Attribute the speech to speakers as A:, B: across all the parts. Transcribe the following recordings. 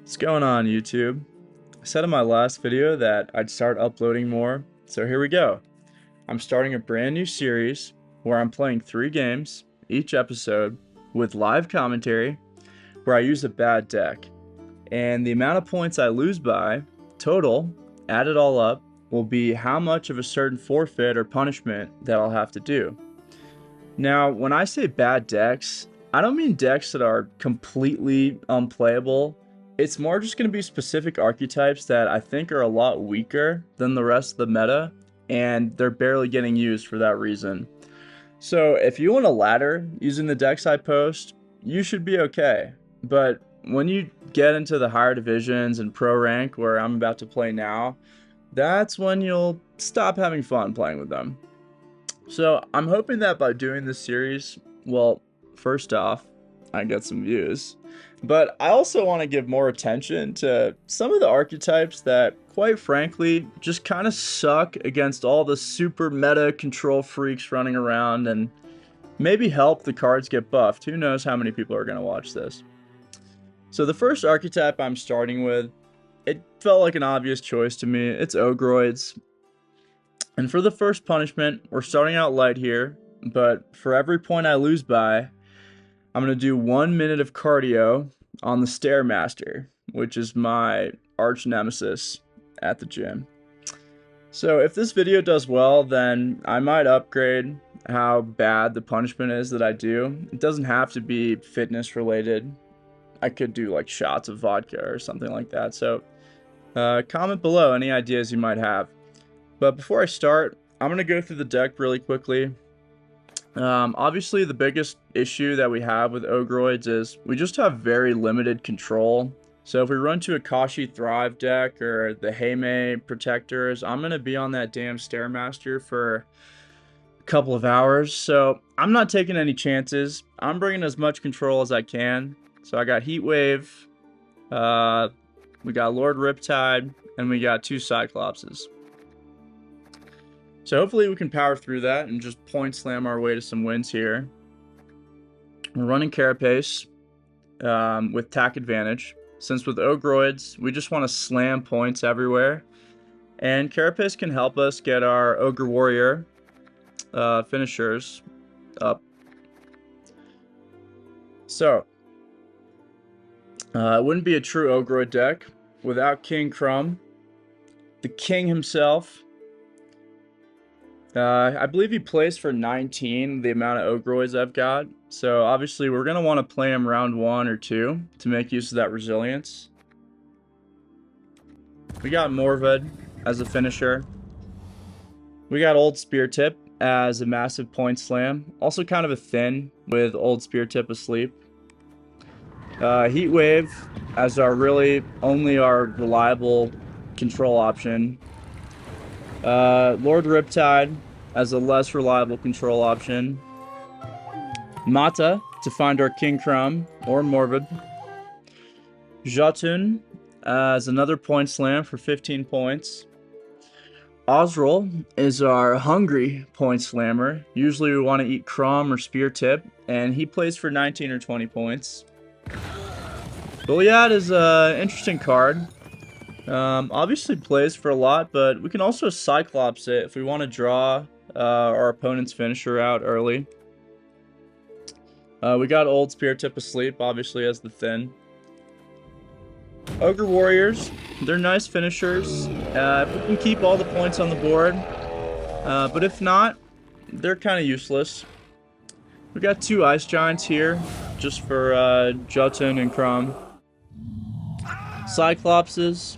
A: What's going on, YouTube? I said in my last video that I'd start uploading more, so here we go. I'm starting a brand new series where I'm playing 3 games each episode with live commentary where I use a bad deck. And the amount of points I lose by, total, add it all up, will be how much of a certain forfeit or punishment that I'll have to do. Now, when I say bad decks, I don't mean decks that are completely unplayable. It's more just going to be specific archetypes that I think are a lot weaker than the rest of the meta, and they're barely getting used for that reason. So if you want a ladder using the decks I post, you should be okay. But when you get into the higher divisions and pro rank where I'm about to play now, that's when you'll stop having fun playing with them. So I'm hoping that by doing this series, well, first off, I get some views. But I also want to give more attention to some of the archetypes that, quite frankly, just kind of suck against all the super meta control freaks running around, and maybe help the cards get buffed. Who knows how many people are going to watch this. So the first archetype I'm starting with, it felt like an obvious choice to me. It's Ogroids. And for the first punishment, we're starting out light here, but for every point I lose by, I'm going to do 1 minute of cardio on the Stairmaster, which is my arch nemesis at the gym. So if this video does well, then I might upgrade how bad the punishment is that I do. It doesn't have to be fitness related. I could do like shots of vodka or something like that. So comment below any ideas you might have. But before I start, I'm going to go through the deck really quickly. Obviously, the biggest issue that we have with Ogroids is we just have very limited control. So if we run to a Kashi Thrive deck or the Heimei Protectors, I'm going to be on that damn Stairmaster for a couple of hours. So I'm not taking any chances. I'm bringing as much control as I can. So I got Heat Wave, we got Lord Riptide, and we got 2 Cyclopses. So hopefully we can power through that and just point slam our way to some wins here. We're running Carapace with tack advantage. Since with Ogroids, we just want to slam points everywhere. And Carapace can help us get our Ogre Warrior finishers up. So, it wouldn't be a true Ogroid deck without King Crumb, the king himself. I believe he plays for 19, the amount of Ogroids I've got. So obviously we're going to want to play him round 1 or 2 to make use of that resilience. We got Morvad as a finisher. We got Old Spear Tip as a massive point slam. Also kind of a thin with Old Spear Tip asleep. Heat Wave as our only reliable control option. Lord Riptide as a less reliable control option. Mata to find our King Crumb or Morvad. Jotun as another point slam for 15 points. Osril is our hungry point slammer. Usually we want to eat Crom or Spear Tip, and he plays for 19 or 20 points. Goliath is an interesting card. Obviously plays for a lot, but we can also Cyclops it if we want to draw our opponent's finisher out early. We got Old Spear Tip asleep, obviously, as the thin. Ogre Warriors, they're nice finishers. If we can keep all the points on the board, but if not, they're kind of useless. We got 2 Ice Giants here, just for Jotun and Crom. Cyclopses,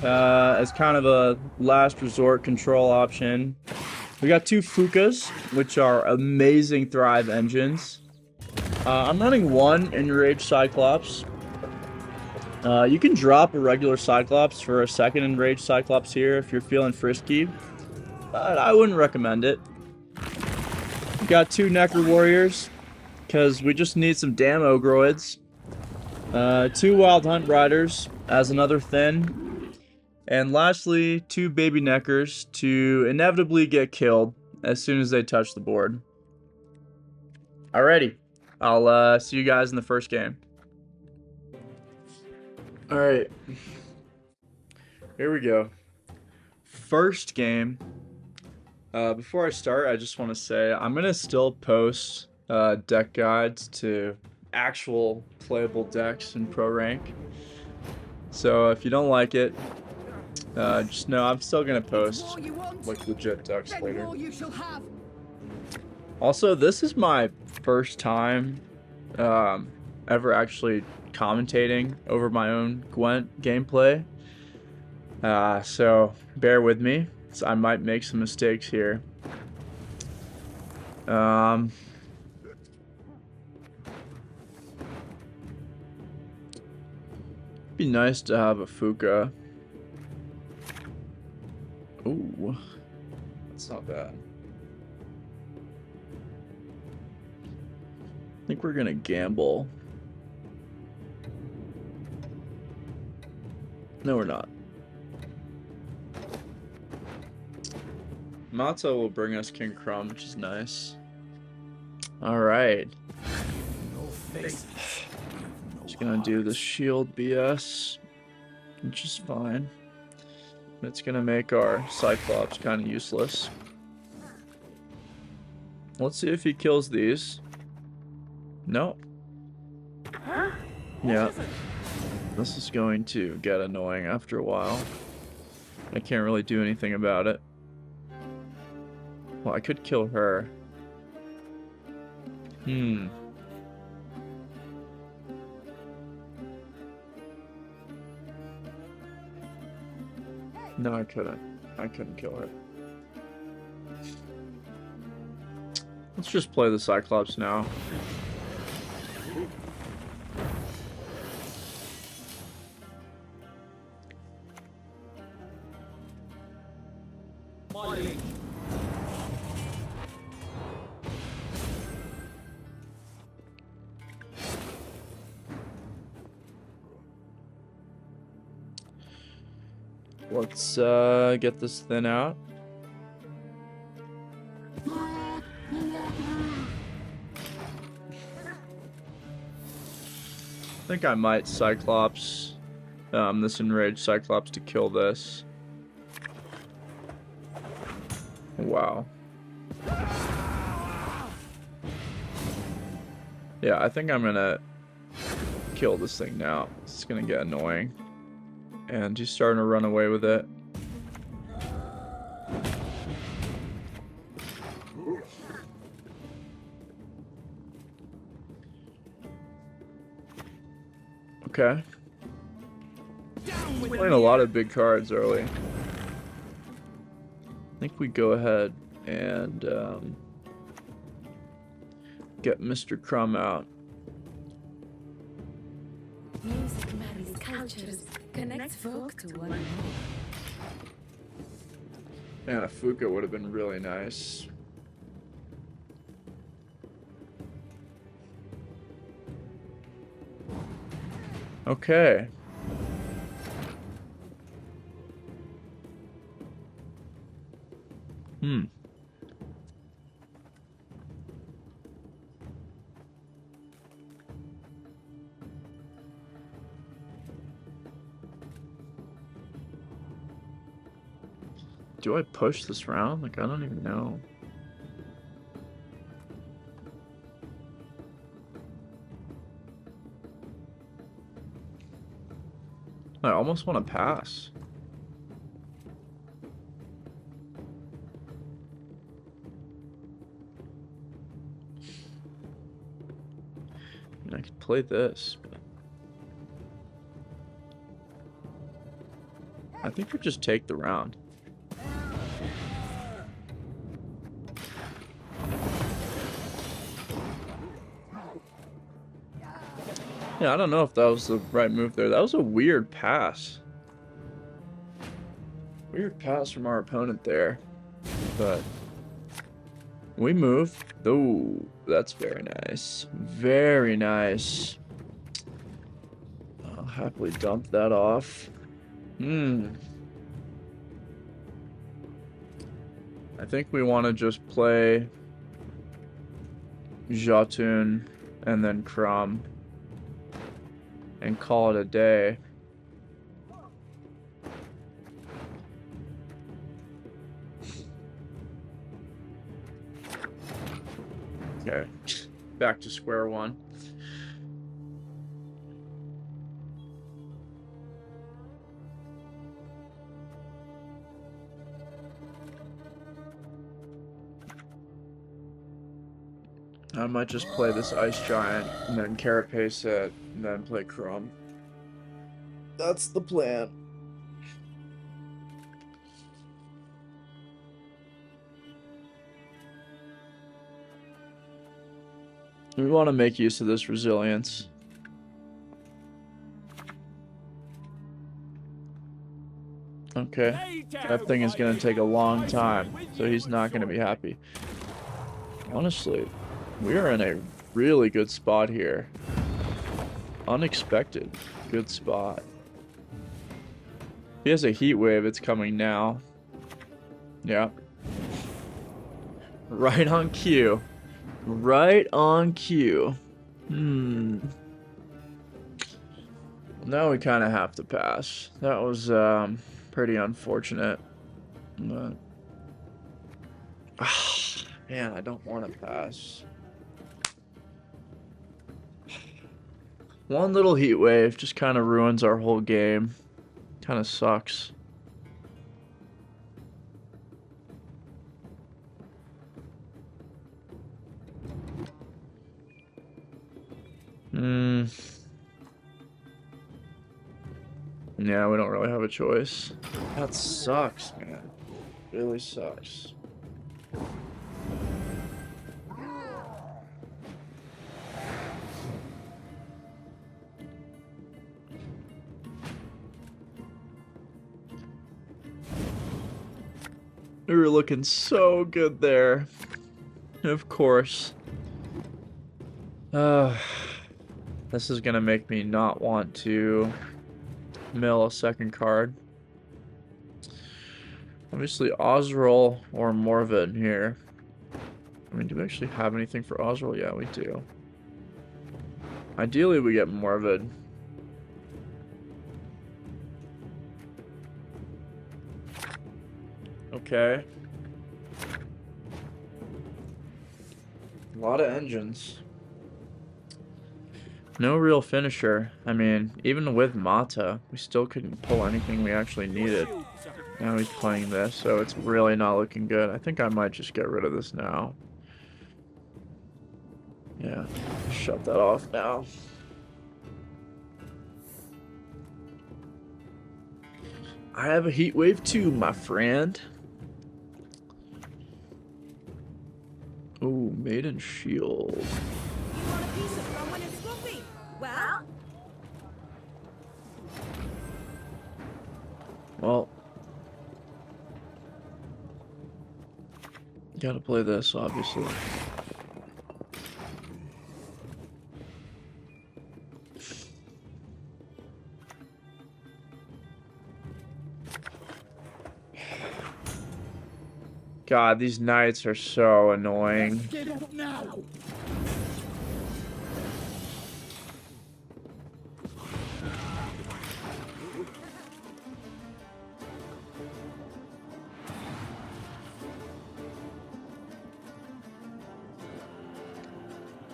A: as kind of a last resort control option. We got 2 Fukas, which are amazing Thrive engines. I'm running 1 Enraged Cyclops. You can drop a regular Cyclops for a 2nd Enraged Cyclops here if you're feeling frisky, but I wouldn't recommend it. We got 2 Necro Warriors, because we just need some damn Ogroids. 2 Wild Hunt Riders as another thin. And lastly, 2 Baby Neckers to inevitably get killed as soon as they touch the board. Alrighty, I'll see you guys in the first game. Alright, here we go. First game. Before I start, I just want to say I'm going to still post deck guides to actual playable decks in Pro Rank. So if you don't like it, just know I'm still going to post like legit decks later. Also, this is my first time ever actually commentating over my own Gwent gameplay. So bear with me. So I might make some mistakes here. Be nice to have a Fuka. Ooh, that's not bad. I think we're gonna gamble. No, we're not. Mata will bring us King Crumb, which is nice. Alright. Just gonna do the shield BS, which is fine. It's gonna make our Cyclops kind of useless. Let's see if he kills these. No. Yeah. This is going to get annoying after a while. I can't really do anything about it. Well, I could kill her. No, I couldn't. I couldn't kill her. Let's just play the Cyclops now. Let's get this thin out. I think I might Cyclops this enraged Cyclops to kill this. Wow. Yeah, I think I'm gonna kill this thing now. It's gonna get annoying. And he's starting to run away with it. Okay. Playing a lot of big cards early. I think we go ahead and get Mr. Crumb out.
B: Music marries cultures, connects folk to one another.
A: Man, a Fuka would have been really nice. Okay. Do I push this round? Like, I don't even know. I almost want to pass. I mean, I could play this, but I think we just take the round. Yeah, I don't know if that was the right move there. That was a weird pass. Weird pass from our opponent there. But we move. Oh, that's very nice. Very nice. I'll happily dump that off. I think we want to just play Jotun and then Crumb and call it a day. Okay, back to square one. I might just play this Ice Giant and then Carapace it and then play Chrome. That's the plan. We want to make use of this resilience. Okay, that thing is going to take a long time, so he's not going to be happy. Honestly, we are in a really good spot here. Unexpected good spot. He has a heat wave, it's coming now. Yeah. Right on cue. Right on cue. Now we kind of have to pass. That was pretty unfortunate. But... man, I don't want to pass. One little heat wave just kind of ruins our whole game. Kind of sucks. Yeah, we don't really have a choice. That sucks, man. It really sucks. We were looking so good there. Of course. This is gonna make me not want to mill a second card. Obviously Osril or Morvid here. I mean, do we actually have anything for Osril? Yeah, we do. Ideally we get Morvid. Okay. A lot of engines. No real finisher. I mean, even with Mata, we still couldn't pull anything we actually needed. Now he's playing this, so it's really not looking good. I think I might just get rid of this now. Yeah, shut that off now. I have a heat wave too, my friend. Ooh, Maiden Shield.
C: You want a piece of someone in Swoopy? Well?
A: Well, gotta play this, obviously. God, these knights are so annoying.
D: Get up now.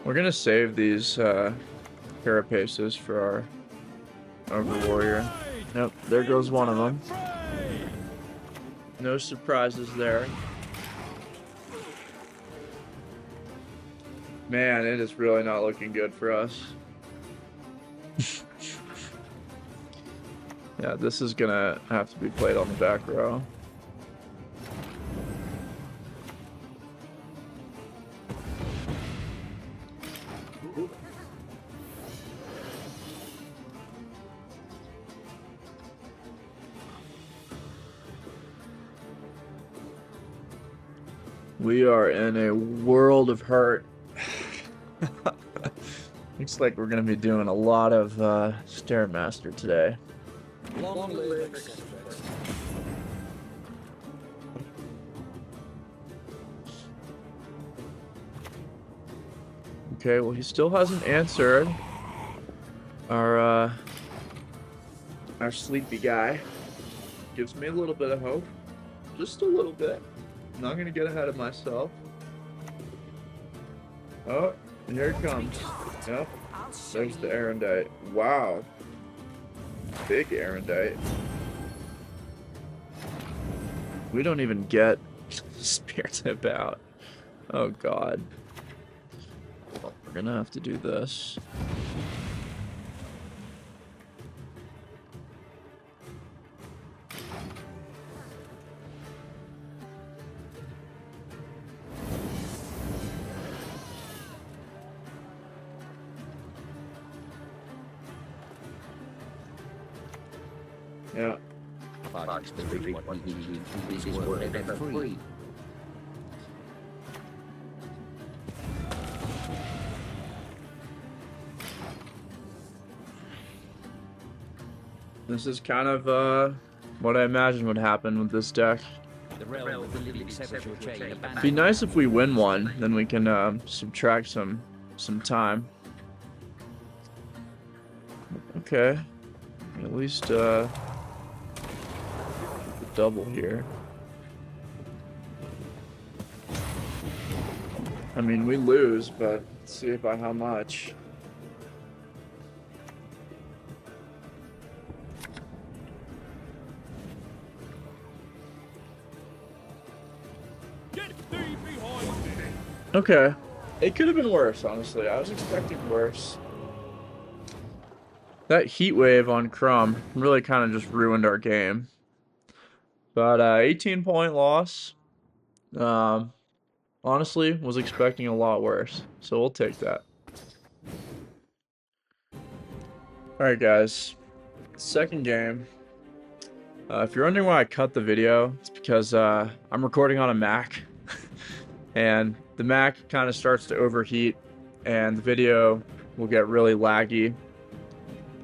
A: We're gonna save these carapaces for our Ogre Warrior. Yep, there goes one of them. No surprises there. Man, it is really not looking good for us. Yeah, this is gonna have to be played on the back row. We are in a world of hurt. Looks like we're gonna be doing a lot of Stairmaster today.
D: Long live.
A: Okay, well he still hasn't answered our sleepy guy. Gives me a little bit of hope. Just a little bit. I'm not gonna get ahead of myself. Oh, and here it comes. Yep. There's the Erendite. Wow. Big Erendite. We don't even get Spirit Tip out. Oh god. Well, we're gonna have to do this. Yeah. This is kind of what I imagined would happen with this deck. It'd be nice if we win one, then we can subtract some time. Okay. At least the double here. I mean, we lose, but let's see by how much. Okay. It could have been worse, honestly. I was expecting worse. That heat wave on Crumb really kind of just ruined our game. But 18-point loss. Honestly, was expecting a lot worse. So we'll take that. Alright, guys. Second game. If you're wondering why I cut the video, it's because I'm recording on a Mac. And the Mac kind of starts to overheat. And the video will get really laggy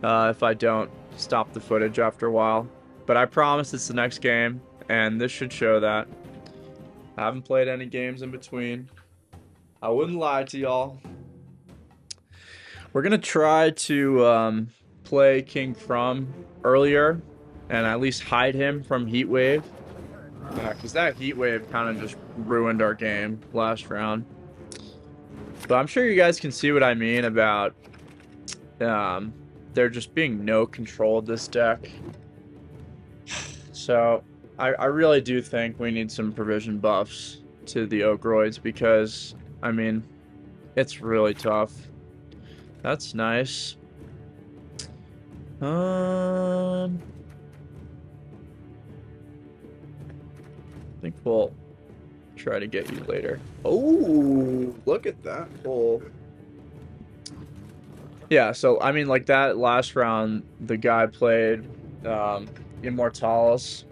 A: if I don't stop the footage after a while. But I promise it's the next game, and this should show that. I haven't played any games in between. I wouldn't lie to y'all. We're gonna try to play King Crumb earlier, and at least hide him from Heat Wave. Because that Heat Wave kind of just ruined our game last round. But I'm sure you guys can see what I mean about there just being no control of this deck. So I really do think we need some provision buffs to the Ogroids because, I mean, it's really tough. That's nice. I think we'll try to get you later. Oh, look at that pull. Yeah, so I mean, like that last round, the guy played Immortalis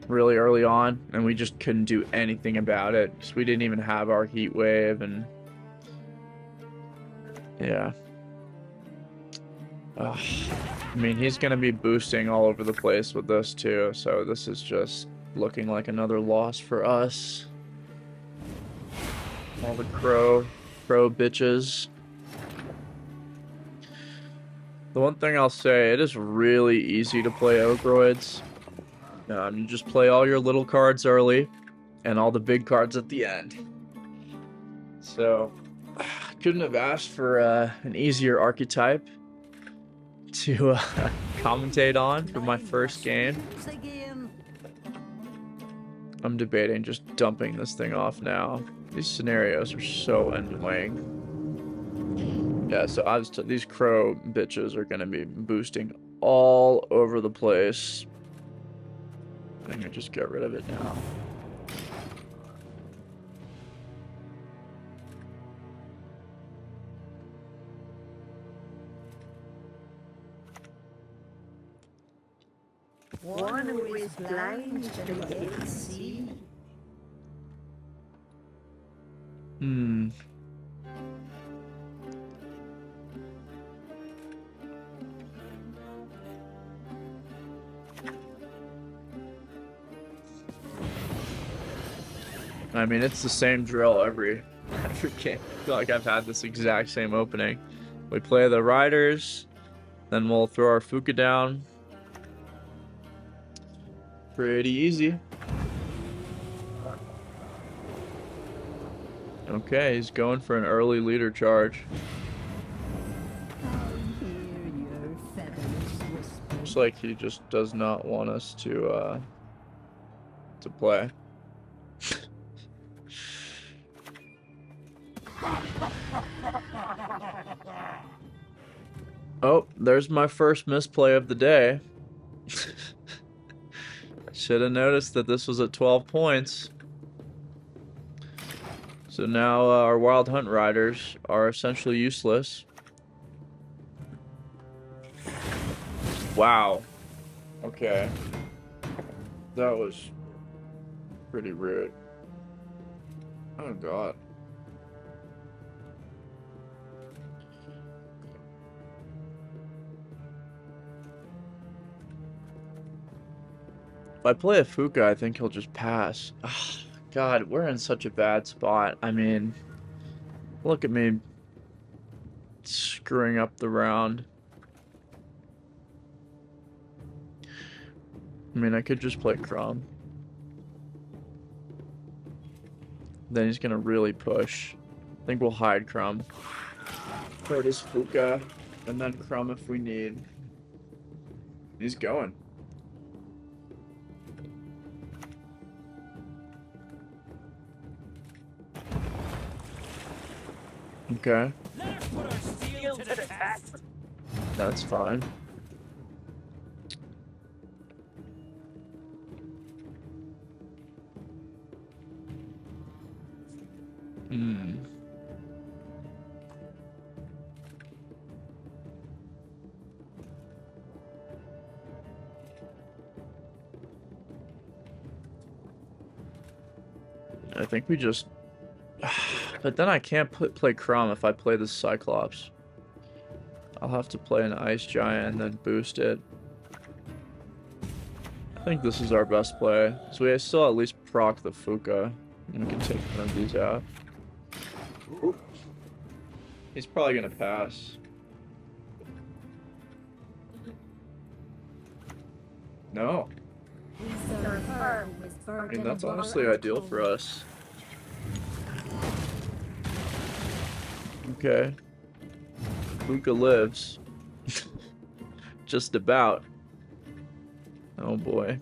A: really early on, and we just couldn't do anything about it because we didn't even have our heat wave, and yeah. I mean, he's gonna be boosting all over the place with this too, so this is just looking like another loss for us. All the crow bitches. The one thing I'll say, it is really easy to play Ogroids. You just play all your little cards early, and all the big cards at the end. So, couldn't have asked for an easier archetype to commentate on for my first game. I'm debating just dumping this thing off now. These scenarios are so annoying. Yeah, so these crow bitches are gonna be boosting all over the place. I'm gonna just get rid of it now.
C: One who is blind to yet see.
A: I mean, it's the same drill every game. I feel like I've had this exact same opening. We play the riders, then we'll throw our Fuka down. Pretty easy. Okay, he's going for an early leader charge. Looks like he just does not want us to play. Oh, there's my first misplay of the day. Should have noticed that this was at 12 points. So now our Wild Hunt riders are essentially useless. Wow. Okay. That was pretty rude. Oh god. If I play a Fuka, I think he'll just pass. Oh, god, we're in such a bad spot. I mean, look at me screwing up the round. I mean, I could just play Crumb. Then he's gonna really push. I think we'll hide Crumb. Play this Fuka, and then Crumb if we need. He's going. Okay. That's fine. I think we just... But then I can't play Crom if I play the Cyclops. I'll have to play an Ice Giant and then boost it. I think this is our best play. So we still at least proc the Fuka. And we can take one of these out. He's probably gonna pass. No. I mean, that's honestly ideal for us. Okay. Luca lives. Just about. Oh boy.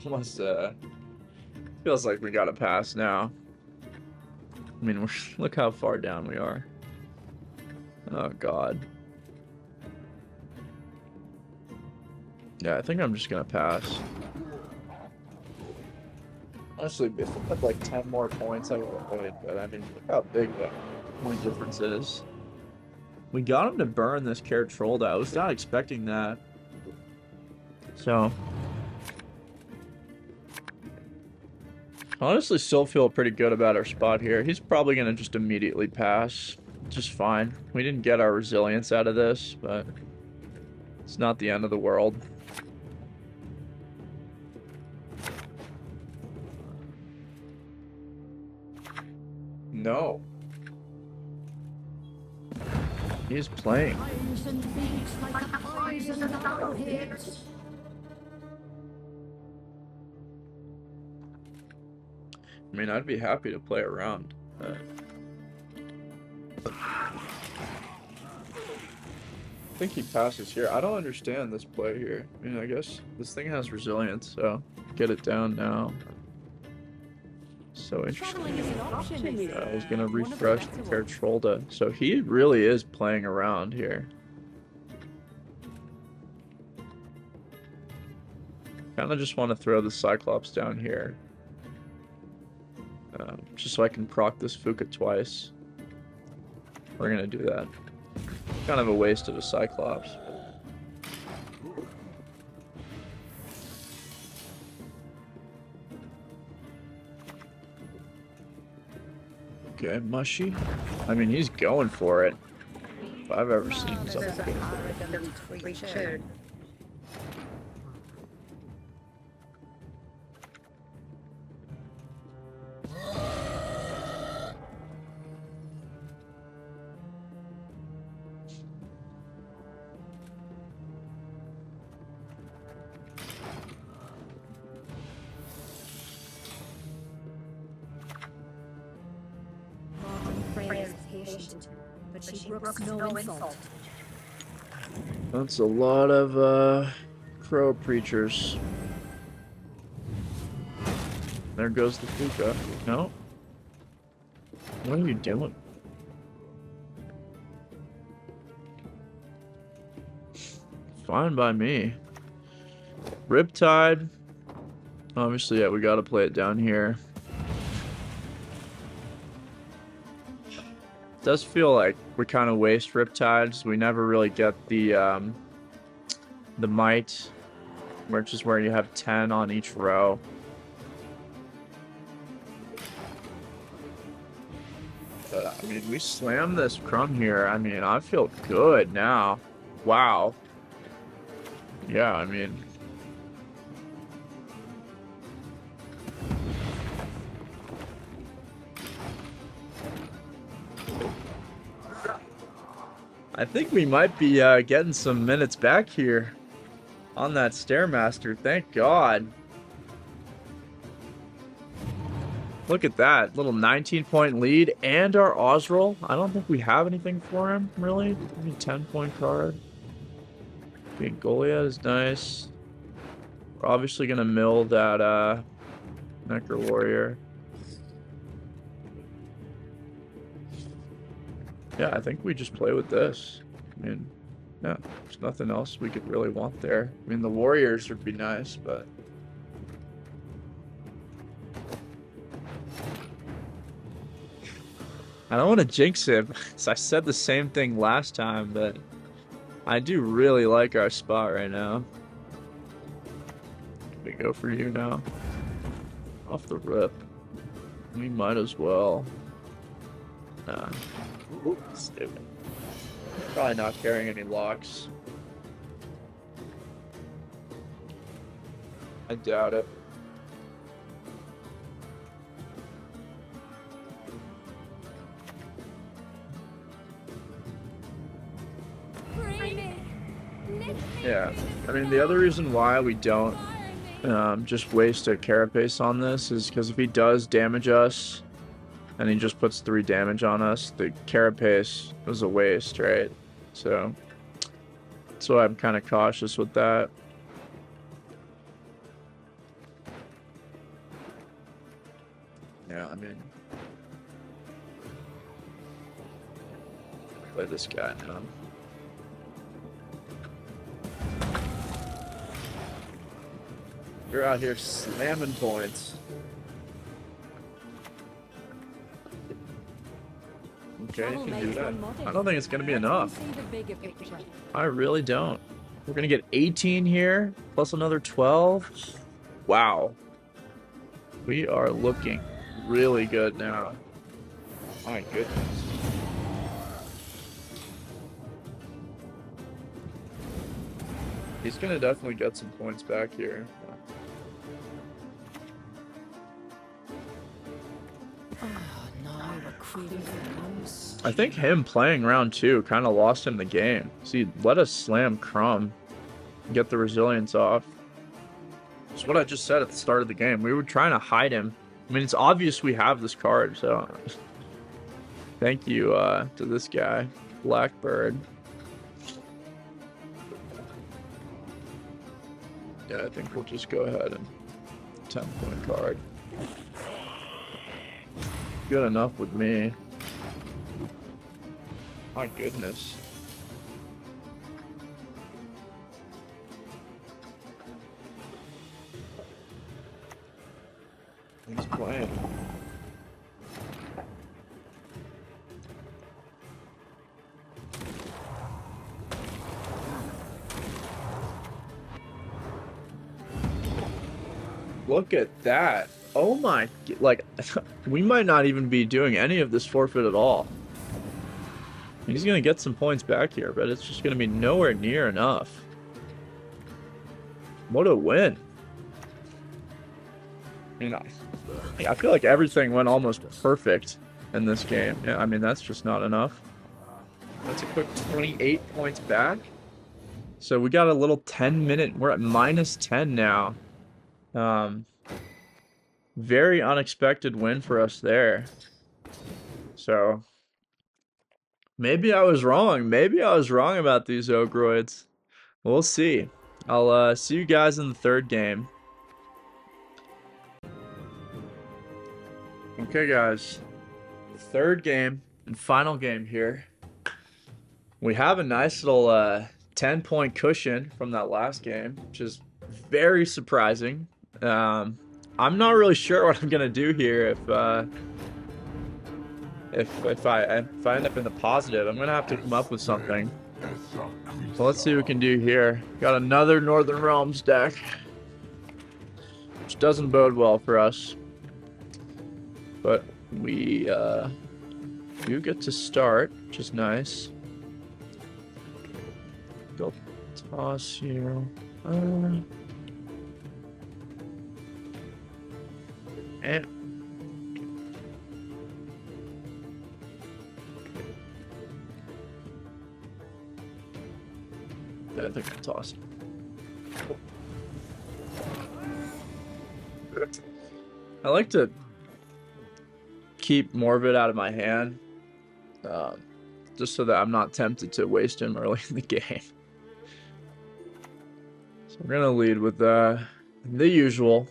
A: Almost, feels like we gotta pass now. I mean, look how far down we are. Oh god. Yeah, I think I'm just gonna pass. Honestly, if we had like 10 more points, I would have played, but I mean, look how big that point difference is. We got him to burn this Care Troll, though. I was not expecting that. So. Honestly, still feel pretty good about our spot here. He's probably gonna just immediately pass. Just fine. We didn't get our resilience out of this, but it's not the end of the world. No. He's playing. I mean, I'd be happy to play around. I think he passes here. I don't understand this play here. I mean, I guess this thing has resilience, so get it down now. So interesting. I was gonna refresh the Tertrolda. So he really is playing around here. Kinda just want to throw the Cyclops down here. Just so I can proc this Fuka twice. We're gonna do that. Kind of a waste of a Cyclops. Okay, Mushy. I mean, he's going for it. If I've ever seen something.
C: patient, but she brooks no insult.
A: That's a lot of crow preachers. There goes the puka. No? What are you doing? Fine by me. Riptide. Obviously, yeah, we gotta play it down here. It does feel like we kind of waste Riptides. We never really get the might, which is where you have 10 on each row. But, I mean, we slammed this crumb here. I mean, I feel good now. Wow. Yeah, I mean... I think we might be getting some minutes back here on that Stairmaster. Thank God. Look at that. Little 19-point lead and our Osril. I don't think we have anything for him, really. Maybe 10-point card. Being Goliath is nice. We're obviously going to mill that Necro Warrior. Yeah, I think we just play with this. I mean, yeah, there's nothing else we could really want there. I mean, the Warriors would be nice, but... I don't want to jinx him, because I said the same thing last time, but I do really like our spot right now. We go for you now. Off the rip. We might as well. Nah. Stupid. Probably not carrying any locks. I doubt it. Yeah, I mean, the other reason why we don't just waste a carapace on this is because if he does damage us and he just puts 3 damage on us, the carapace was a waste, right? So that's why I'm kind of cautious with that. Yeah, I mean, play this guy now. You're out here slamming points. Okay, you can do that. I don't think it's going to be enough. I really don't. We're going to get 18 here, plus another 12. Wow. We are looking really good now. My goodness. He's going to definitely get some points back here. I think him playing round 2 kind of lost him the game. See, let us slam Crumb and get the resilience off. That's what I just said at the start of the game. We were trying to hide him. I mean, it's obvious we have this card, so... Thank you to this guy, Blackbird. Yeah, I think we'll just go ahead and 10-point card. Good enough with me. My goodness. He's playing. Look at that. Oh my, like, we might not even be doing any of this forfeit at all. He's going to get some points back here, but it's just going to be nowhere near enough. What a win. I mean, I feel like everything went almost perfect in this game. Yeah, I mean, that's just not enough. That's a quick 28 points back. So we got a little 10-minute, we're at minus 10 now. Very unexpected win for us there. So Maybe I was wrong. Maybe I was wrong about these Ogroids. We'll see. I'll see you guys in the third game. Okay, guys. Third game and final game here. We have a nice little 10-point cushion from that last game, which is very surprising. I'm not really sure what I'm gonna do here if I end up in the positive. I'm gonna have to come up with something. So let's see what we can do here. Got another Northern Realms deck, which doesn't bode well for us. But we do get to start, which is nice. Go toss here. And I think I'll toss it. I like to keep more of it out of my hand, just so that I'm not tempted to waste him early in the game. So we're gonna lead with the usual.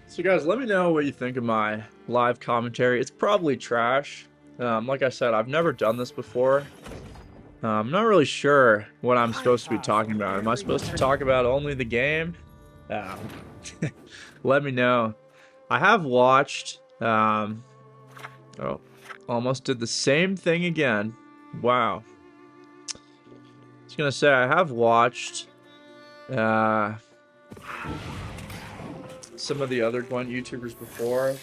A: So guys, let me know what you think of my live commentary. It's probably trash. Like I said, I've never done this before. I'm not really sure what I'm supposed to be talking about. Am I supposed to talk about only the game? Let me know. I have watched, oh, almost did the same thing again. Wow. I was gonna say, I have watched, some of the other Gwent YouTubers before.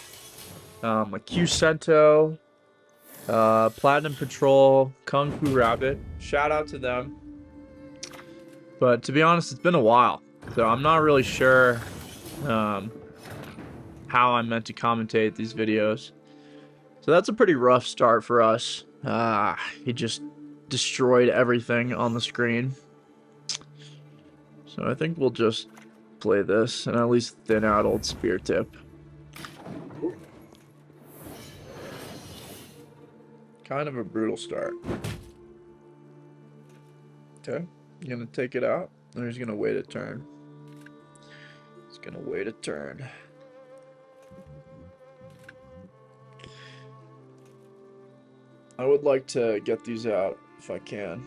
A: Like Q-Cento, Platinum Patrol, Kung Fu Rabbit. Shout out to them. But to be honest, it's been a while. So I'm not really sure, how I'm meant to commentate these videos. So that's a pretty rough start for us. He just destroyed everything on the screen. So I think we'll just play this and at least thin out old Spear Tip. Kind of a brutal start. Okay, he's gonna take it out, or he's gonna wait a turn. He's gonna wait a turn. I would like to get these out if I can.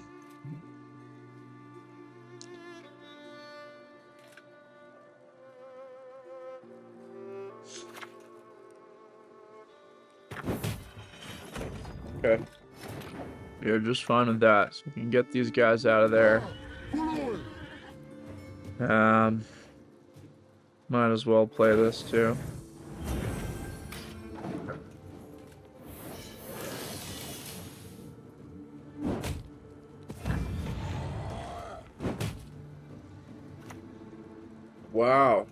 A: Okay. You're just fine with that. So we can get these guys out of there. Might as well play this too. Wow.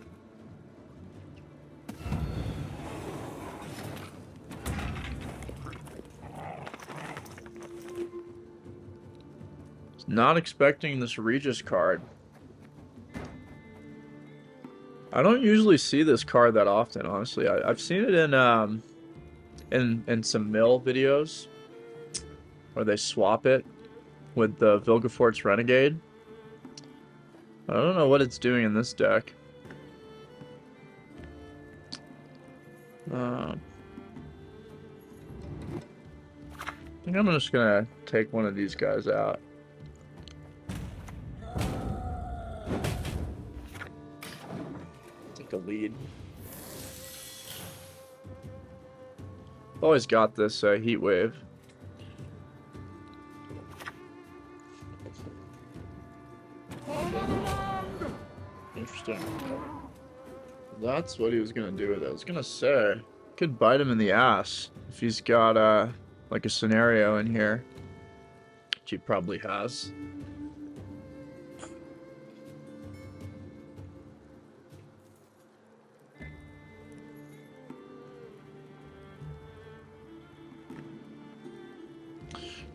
A: Not expecting this Regis card. I don't usually see this card that often, honestly. I've seen it in some mill videos where they swap it with the Vilgefortz Renegade. I don't know what it's doing in this deck. I think I'm just gonna take one of these guys out. Take a lead. Always got this heat wave. Interesting. That's what he was gonna do with it. I was gonna say, could bite him in the ass if he's got like a scenario in here, which he probably has.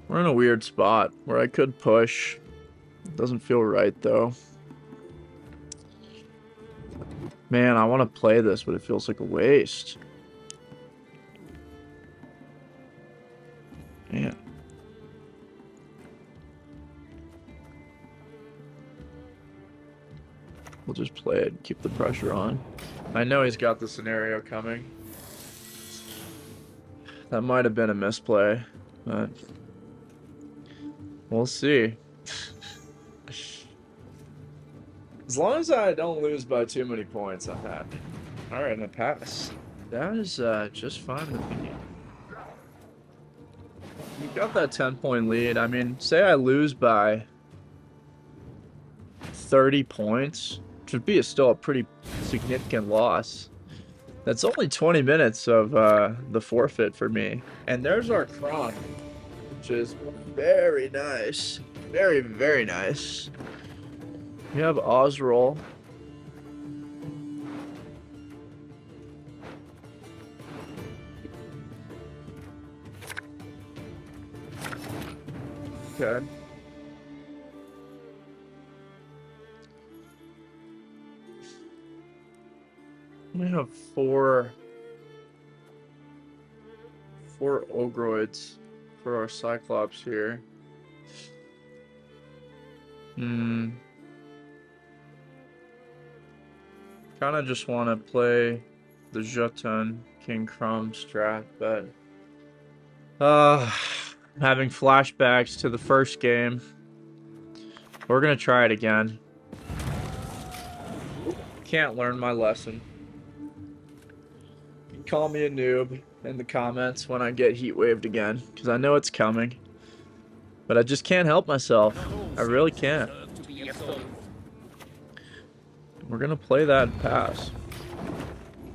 A: We're in a weird spot where I could push. It doesn't feel right though. Man, I want to play this, but it feels like a waste. Man. We'll just play it and keep the pressure on. I know he's got the scenario coming. That might have been a misplay, but we'll see. As long as I don't lose by too many points, I'm happy. Alright, and a pass. That is just fine with me. You got that 10-point lead. I mean, say I lose by 30 points, which would be still a pretty significant loss. That's only 20 minutes of the forfeit for me. And there's our cron, which is very nice. Very, very nice. We have Osroll. Okay. We have four Ogroids for our Cyclops here. Kind of just want to play the Jotun King Crumb strat, but having flashbacks to the first game. We're gonna try it again. Can't learn my lesson. You can call me a noob in the comments when I get heat waved again, because I know it's coming. But I just can't help myself. I really can't. We're gonna play that pass.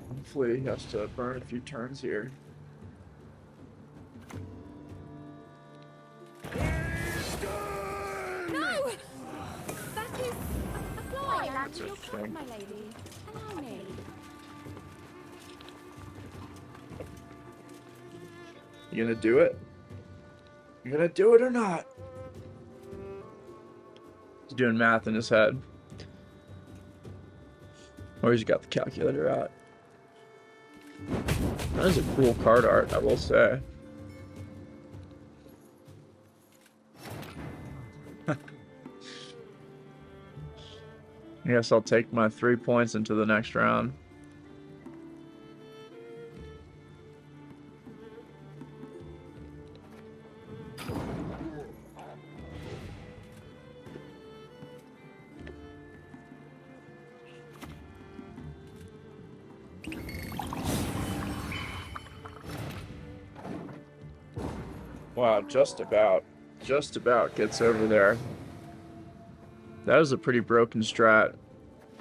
A: Hopefully he has to burn a few turns here.
C: No! That is a fly.
A: That's a
C: Your
A: thing.
C: cut, my lady. Allow me.
A: You gonna do it? You gonna do it or not? He's doing math in his head. Or he's got the calculator out. That is a cool card art, I will say. I guess I'll take my 3 points into the next round. Wow, just about gets over there. That was a pretty broken strat.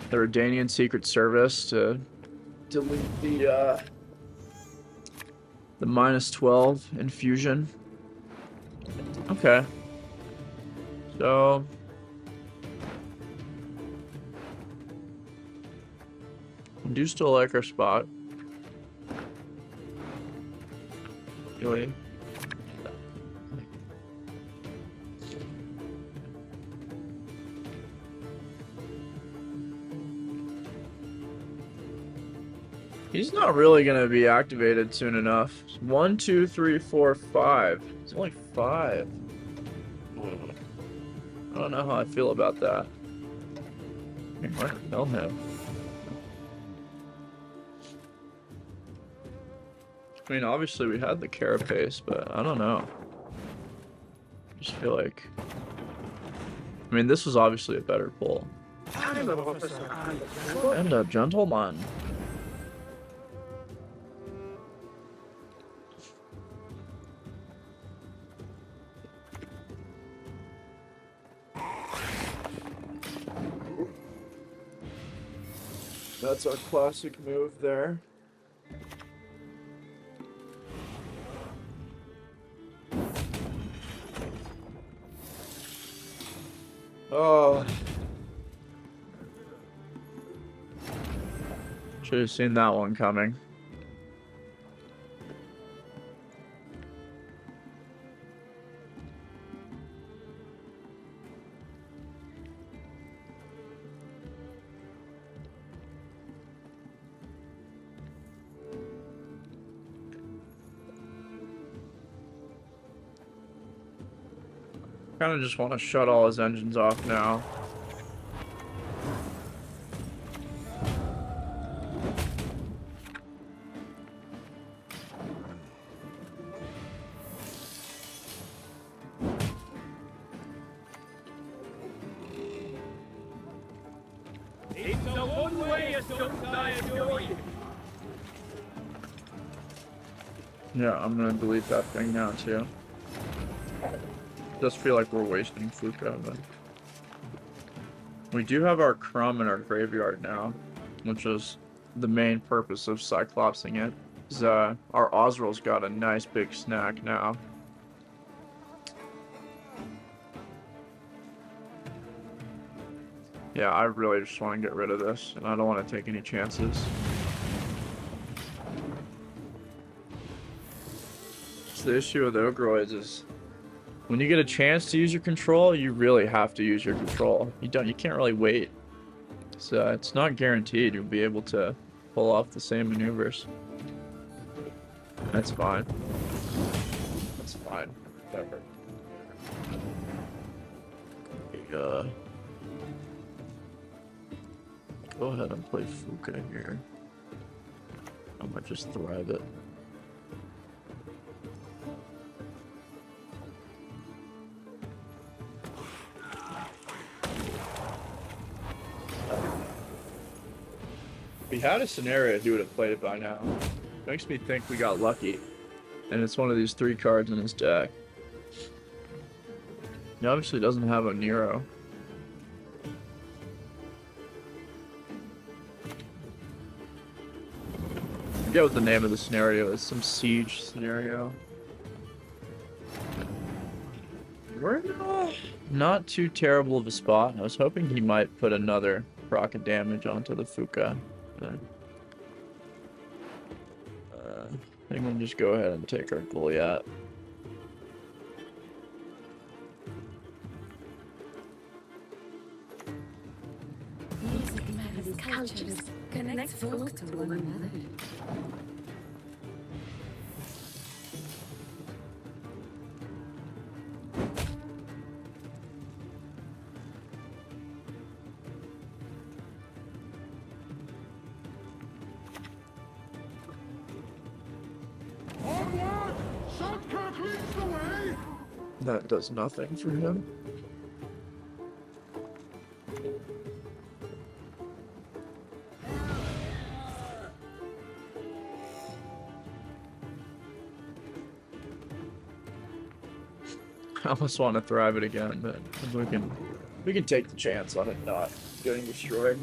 A: The Redanian Secret Service to delete the -12 infusion. Okay. So I do still like our spot. Really? He's not really gonna be activated soon enough. 1, 2, 3, 4, 5. It's only 5. I don't know how I feel about that. I might kill him. I mean, obviously we had the carapace, but I don't know. I just feel like... I mean, this was obviously a better pull. And a gentleman. That's our classic move there. Oh. Should have seen that one coming. kind of just want to shut all his engines off now.
E: It's the one way you don't die enjoying.
A: Yeah, I'm gonna delete that thing now too. Just feel like we're wasting Fuka, but we do have our crumb in our graveyard now, which is the main purpose of Cyclopsing it. Is, our Osrill's got a nice big snack now. Yeah, I really just want to get rid of this, and I don't want to take any chances. So the issue with Ogroids is when you get a chance to use your control, you really have to use your control. You can't really wait. So it's not guaranteed you'll be able to pull off the same maneuvers. That's fine. That's fine. Whatever. Go ahead and play Fuka here. I might just thrive it. If we had a scenario, he would have played it by now. Makes me think we got lucky. And it's one of these 3 cards in his deck. He obviously doesn't have a Nero. I forget what the name of the scenario is. Some siege scenario. We're not too terrible of a spot. I was hoping he might put another proc of damage onto the Fuka. I think we'll just go ahead and take our Goliath.
B: Music marries cultures, connects folk to one another.
A: That does nothing for him. I almost want to thrive it again, but we can take the chance on it not getting destroyed.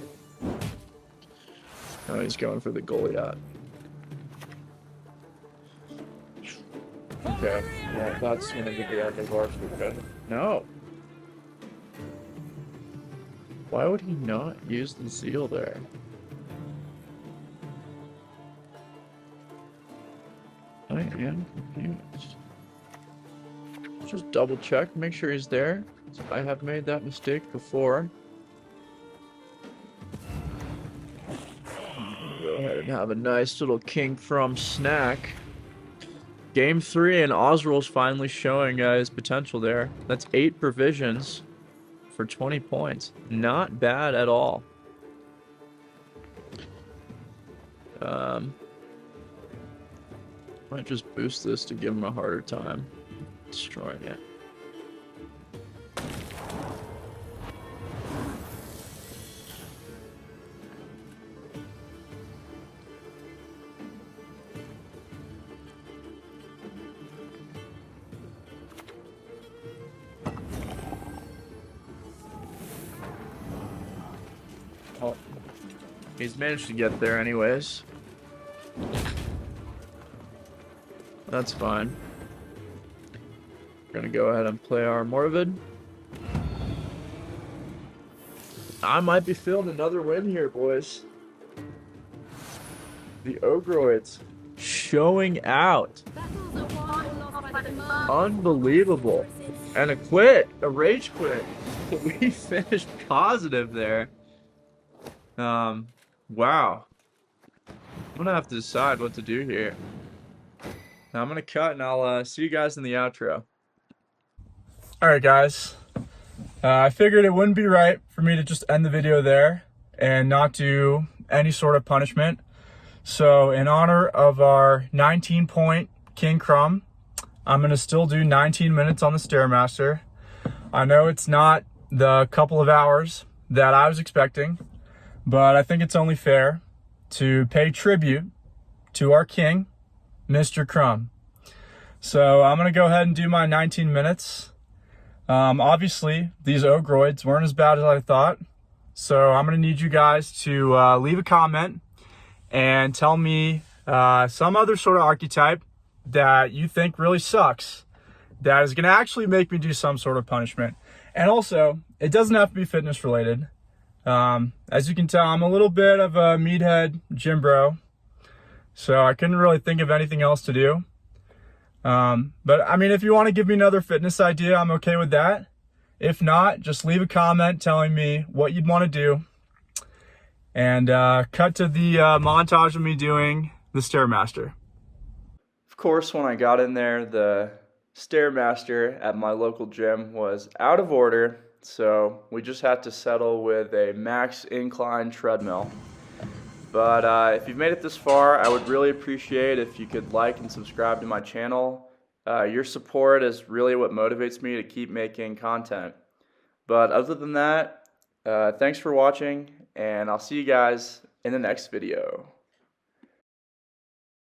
A: Oh, he's going for the Goliath. Okay, yeah, that's gonna be the end of our Fuka. No. Why would he not use the Zeal there? I am confused. Just double check, make sure he's there. I have made that mistake before. Go ahead and have a nice little King From snack. Game 3 and Osrill's finally showing his potential there. That's 8 provisions for 20 points. Not bad at all. Might just boost this to give him a harder time destroying it. Oh, he's managed to get there anyways. That's fine. We're gonna go ahead and play our Morvid. I might be feeling another win here, boys. The Ogroids showing out. Unbelievable. And a quit, a rage quit. We finished positive there. Wow. I'm gonna have to decide what to do here. Now I'm gonna cut and I'll see you guys in the outro. Alright guys, I figured it wouldn't be right for me to just end the video there and not do any sort of punishment. So in honor of our 19-point King Crumb, I'm going to still do 19 minutes on the Stairmaster. I know it's not the couple of hours that I was expecting, but I think it's only fair to pay tribute to our king, Mr. Crumb. So I'm going to go ahead and do my 19 minutes. Obviously, these Ogroids weren't as bad as I thought, so I'm going to need you guys to leave a comment and tell me some other sort of archetype that you think really sucks, that is going to actually make me do some sort of punishment. And also, it doesn't have to be fitness related. As you can tell, I'm a little bit of a meathead gym bro, so I couldn't really think of anything else to do. But I mean, if you want to give me another fitness idea, I'm okay with that. If not, just leave a comment telling me what you'd want to do. And cut to the montage of me doing the Stairmaster. Of course, when I got in there, the Stairmaster at my local gym was out of order, so we just had to settle with a max incline treadmill. But if you've made it this far, I would really appreciate if you could like and subscribe to my channel. Your support is really what motivates me to keep making content. But other than that, thanks for watching, and I'll see you guys in the next video.